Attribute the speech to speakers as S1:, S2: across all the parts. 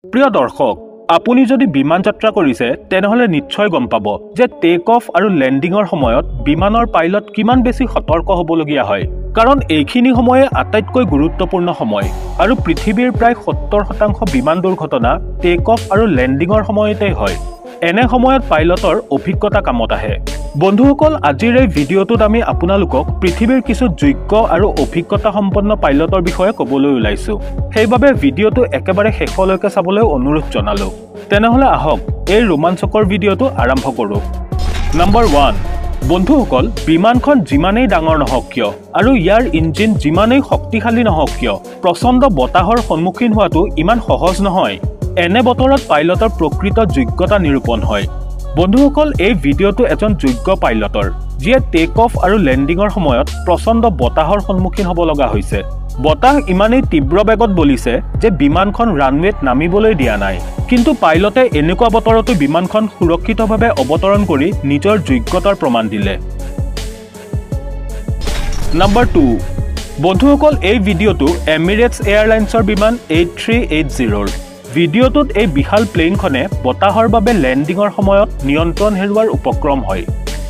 S1: প্ৰিয় দৰ্শক, আপুনি যদি বিমান যাত্ৰা কৰিছে তেনেহলে নিশ্চয় গম পাব যে টেক অফ আৰু লেণ্ডিঙৰ সময়ত বিমানৰ পাইলট কিমান বেছি সতৰ্ক হ'বলগীয়া হয়। কাৰণ এইখিনি সময়ে আটাইতকৈ গুৰুত্বপূৰ্ণ সময় আৰু পৃথিৱীৰ প্ৰায় 70% বিমান দুৰ্ঘটনা টেক অফ আৰু লেণ্ডিঙৰ সময়তে হয়। এনে সময়ত পাইলটৰ অভিজ্ঞতা কামত আহে। বন্ধুসকল, আজিৰ এই ভিডিঅ'টোত আমি আপোনালোকক পৃথিৱীৰ কিছু যোগ্য আৰু অভিজ্ঞতা সম্পন্ন পাইলটৰ বিষয়ে ক'বলৈ ওলাইছো। সেইবাবে ভিডিঅ'টো একেবাৰে শেষলৈকে চাবলৈ অনুৰোধ জনালো। তেনেহলে আহক এই ৰোমাঞ্চকৰ ভিডিঅ'টো আৰম্ভ কৰোঁ। নম্বৰ 1, বন্ধুসকল, বিমানখন যিমানেই ডাঙৰ নহওক কিয় আৰু ইয়াৰ ইঞ্জিন যিমানেই শক্তিশালী নহওক কিয়, প্ৰচণ্ড বতাহৰ সন্মুখীন হোৱাটো ইমান সহজ নহয়। এনে বতৰত পাইলটৰ প্ৰকৃত যোগ্যতা নিৰূপণ হয়। বন্ধুসকল, এই ভিডিঅ'টো এজন যোগ্য পাইলটৰ, যিয়ে টেক অফ আৰু লেণ্ডিঙৰ সময়ত প্ৰচণ্ড বতাহৰ সন্মুখীন হ'ব লগা হৈছে। বতাহ ইমানেই তীব্ৰ বেগত বলিছে যে বিমানখন ৰানৱেত নামিবলৈ দিয়া নাই। কিন্তু পাইলটে এনেকুৱা বতৰতো বিমানখন সুৰক্ষিতভাৱে অৱতৰণ কৰি নিজৰ যোগ্যতাৰ প্ৰমাণ দিলে। নম্বৰ 2, বন্ধুসকল, এই ভিডিঅ'টো এমিৰেটছ এয়াৰলাইন্সৰ বিমান 8380ৰ। ভিডিঅ'টোত এই বিশাল প্লেইনখনে বতাহৰ বাবে লেণ্ডিঙৰ সময়ত নিয়ন্ত্ৰণ হেৰুৱাৰ উপক্ৰম হয়।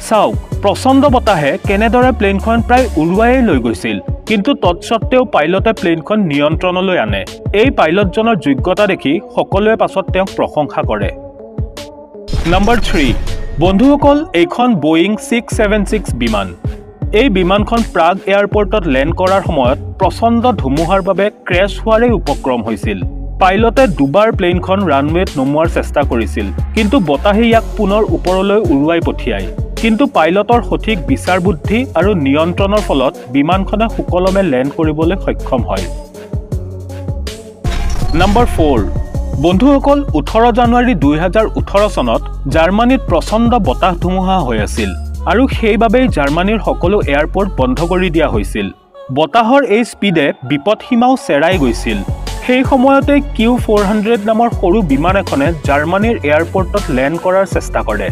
S1: চাওক, প্ৰচণ্ড বতাহে কেনেদৰে প্লেইনখন প্ৰায় উৰুৱাই লৈ গৈছিল, কিন্তু তৎসত্ত্বেও পাইলটে প্লেইনখন নিয়ন্ত্ৰণলৈ আনে। এই পাইলটজনৰ যোগ্যতা দেখি সকলোৱে পাছত তেওঁক প্ৰশংসা কৰে। নম্বৰ 3, বন্ধুসকল, এইখন বোয়িং 676 বিমান। এই বিমানখন প্ৰাগ এয়াৰপৰ্টত লেণ্ড কৰাৰ সময়ত প্ৰচণ্ড ধুমুহাৰ বাবে ক্ৰেছ হোৱাৰেই উপক্ৰম হৈছিল। পাইলটে দুবাৰ প্লেইনখন ৰানৱেত নমোৱাৰ চেষ্টা কৰিছিল, কিন্তু বতাহে ইয়াক পুনৰ ওপৰলৈ উৰুৱাই পঠিয়ায়। কিন্তু পাইলটৰ সঠিক বিচাৰ বুদ্ধি আৰু নিয়ন্ত্ৰণৰ ফলত বিমানখনে সুকলমে লেণ্ড কৰিবলৈ সক্ষম হয়। নম্বৰ 4, বন্ধুসকল, 18 জানুৱাৰী 2018 চনত জাৰ্মানীত প্ৰচণ্ড বতাহ ধুমুহা হৈ আছিল আৰু সেইবাবেই জাৰ্মানীৰ সকলো এয়াৰপৰ্ট বন্ধ কৰি দিয়া হৈছিল। বতাহৰ এই স্পীডে বিপদসীমাও চেৰাই গৈছিল। সেই সময়তে Q400 নামৰ সৰু বিমান এখনে জাৰ্মানীৰ এয়াৰপৰ্টত লেণ্ড কৰাৰ চেষ্টা কৰে।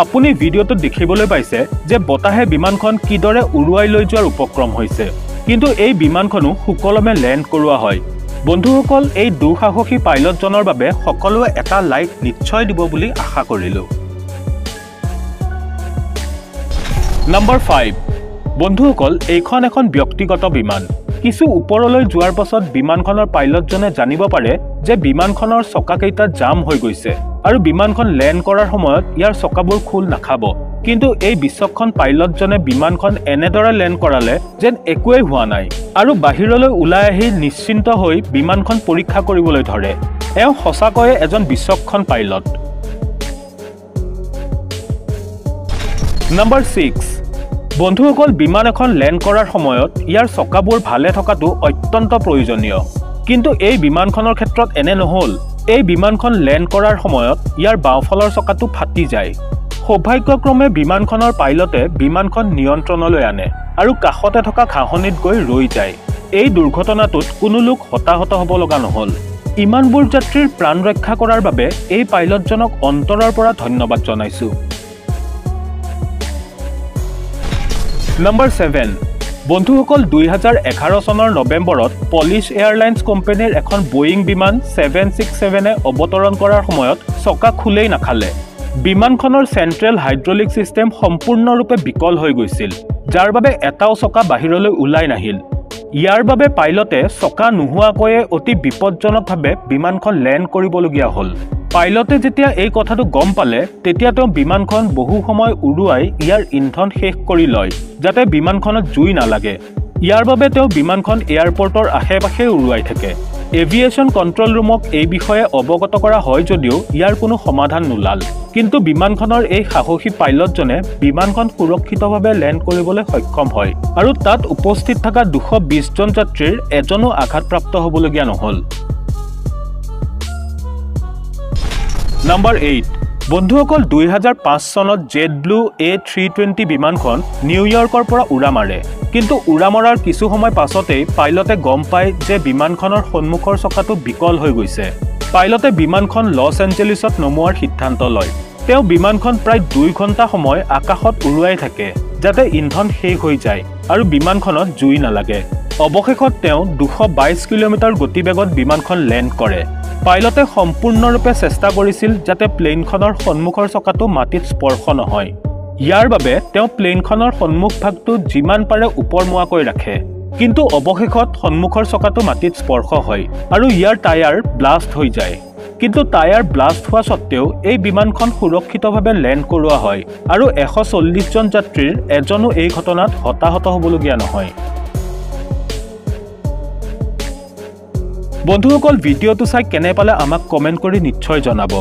S1: আপুনি ভিডিঅ'টোত দেখিবলৈ পাইছে যে বতাহে বিমানখন কিদৰে উৰুৱাই লৈ যোৱাৰ উপক্ৰম হৈছে, কিন্তু এই বিমানখনো সুকলমে লেণ্ড কৰোৱা হয়। বন্ধুসকল, এই দুঃসাহসী পাইলটজনৰ বাবে সকলোৱে এটা লাইক নিশ্চয় দিব বুলি আশা কৰিলোঁ। নম্বৰ 5, বন্ধুসকল, এইখন এখন ব্যক্তিগত বিমান। কিছু ওপৰলৈ যোৱাৰ পাছত বিমানখনৰ পাইলটজনে জানিব পাৰে যে বিমানখনৰ চকাকেইটা জাম হৈ গৈছে আৰু বিমানখন লেণ্ড কৰাৰ সময়ত ইয়াৰ চকাবোৰ খোল নাখাব। কিন্তু এই বিচক্ষণ পাইলটজনে বিমানখন এনেদৰে লেণ্ড কৰালে যেন একোৱেই হোৱা নাই আৰু বাহিৰলৈ ওলাই আহি নিশ্চিন্ত হৈ বিমানখন পৰীক্ষা কৰিবলৈ ধৰে। এওঁ সঁচাকৈয়ে এজন বিচক্ষণ পাইলট। নম্বৰ 6, বন্ধুসকল, বিমান এখন লেণ্ড কৰাৰ সময়ত ইয়াৰ চকাবোৰ ভালে থকাটো অত্যন্ত প্ৰয়োজনীয়। কিন্তু এই বিমানখনৰ ক্ষেত্ৰত এনে নহ'ল। এই বিমানখন লেণ্ড কৰাৰ সময়ত ইয়াৰ বাওঁফালৰ চকাটো ফাটি যায়। সৌভাগ্যক্ৰমে বিমানখনৰ পাইলটে বিমানখন নিয়ন্ত্ৰণলৈ আনে আৰু কাষতে থকা ঘাঁহনিত গৈ ৰৈ যায়। এই দুৰ্ঘটনাটোত কোনো লোক হতাহত হ'ব লগা নহ'ল। ইমানবোৰ যাত্ৰীৰ প্ৰাণ ৰক্ষা কৰাৰ বাবে এই পাইলটজনক অন্তৰৰ পৰা ধন্যবাদ জনাইছো। নম্বৰ 7, বন্ধুসকল, 2011 চনৰ নৱেম্বৰত পলিছ এয়াৰলাইন্স কোম্পানীৰ এখন বোয়িং বিমান 767এ অৱতৰণ কৰাৰ সময়ত চকা খোলেই নাখালে। বিমানখনৰ চেণ্ট্ৰেল হাইড্ৰলিক ছিষ্টেম সম্পূৰ্ণৰূপে বিকল হৈ গৈছিল, যাৰ বাবে এটাও চকা বাহিৰলৈ ওলাই নাহিল। ইয়াৰ বাবে পাইলটে চকা নোহোৱাকৈয়ে অতি বিপদজনকভাৱে বিমানখন লেণ্ড কৰিবলগীয়া হ'ল। পাইলটে যেতিয়া এই কথাটো গম পালে, তেতিয়া তেওঁ বিমানখন বহু সময় উৰুৱাই ইয়াৰ ইন্ধন শেষ কৰি লয়, যাতে বিমানখনত জুই নালাগে। ইয়াৰ বাবে তেওঁ বিমানখন এয়াৰপৰ্টৰ আশে-পাশে উৰুৱাই থাকে। এভিয়েশ্যন কণ্ট্ৰল ৰুমক এই বিষয়ে অৱগত কৰা হয় যদিও ইয়াৰ কোনো সমাধান নোলাল। কিন্তু বিমানখনৰ এই সাহসী পাইলটজনে বিমানখন সুৰক্ষিতভাৱে লেণ্ড কৰিবলৈ সক্ষম হয় আৰু তাত উপস্থিত থকা 220 জন যাত্ৰীৰ এজনো আঘাতপ্ৰাপ্ত হ'বলগীয়া নহ'ল। নম্বৰ 8, বন্ধুসকল, 2005 চনত জেট ব্লু A320 বিমানখন নিউয়ৰ্কৰ পৰা উৰা মাৰে। কিন্তু উৰা মৰাৰ কিছু সময় পাছতেই পাইলটে গম পায় যে বিমানখনৰ সন্মুখৰ চকাটো বিকল হৈ গৈছে। পাইলটে বিমানখন লছ এঞ্জেলিছত নমোৱাৰ সিদ্ধান্ত লয়। তেওঁ বিমানখন প্ৰায় 2 ঘণ্টা সময় আকাশত উৰুৱাই থাকে, যাতে ইন্ধন শেষ হৈ যায় আৰু বিমানখনত জুই নালাগে। অৱশেষত তেওঁ 222 কিলোমিটাৰ গতিবেগত বিমানখন লেণ্ড কৰে। পাইলটে সম্পূৰ্ণৰূপে চেষ্টা কৰিছিল যাতে প্লেনখনৰ সন্মুখৰ চকাটো মাটিত স্পৰ্শ নহয়। ইয়াৰ বাবে তেওঁ প্লেনখনৰ সন্মুখ ভাগটো যিমান পাৰে ওপৰমুৱাকৈ ৰাখে, কিন্তু অৱশেষত সন্মুখৰ চকাটো মাটিত স্পৰ্শ হয় আৰু ইয়াৰ টায়াৰ ব্লাষ্ট হৈ যায়। কিন্তু টায়াৰ ব্লাষ্ট হোৱা সত্ত্বেও এই বিমানখন সুৰক্ষিতভাৱে লেণ্ড কৰোৱা হয় আৰু 140 জন যাত্ৰীৰ এজনো এই ঘটনাত হতাহত হ'বলগীয়া নহয়। বন্ধুসকল, ভিডিঅ'টো চাই কেনে পালে আমাক কমেণ্ট কৰি নিশ্চয় জনাব।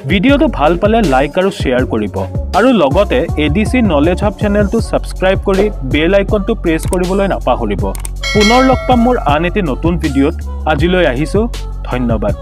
S1: ভিডিঅ'টো ভাল পালে লাইক আৰু শ্বেয়াৰ কৰিব আৰু লগতে ADC নলেজ হাব চেনেলটো ছাবস্ক্ৰাইব কৰি বেল আইকনটো প্ৰেছ কৰিবলৈ নাপাহৰিব। পুনৰ লগ পাম মোৰ আন এটি নতুন ভিডিঅ'ত। আজিলৈ আহিছোঁ, ধন্যবাদ।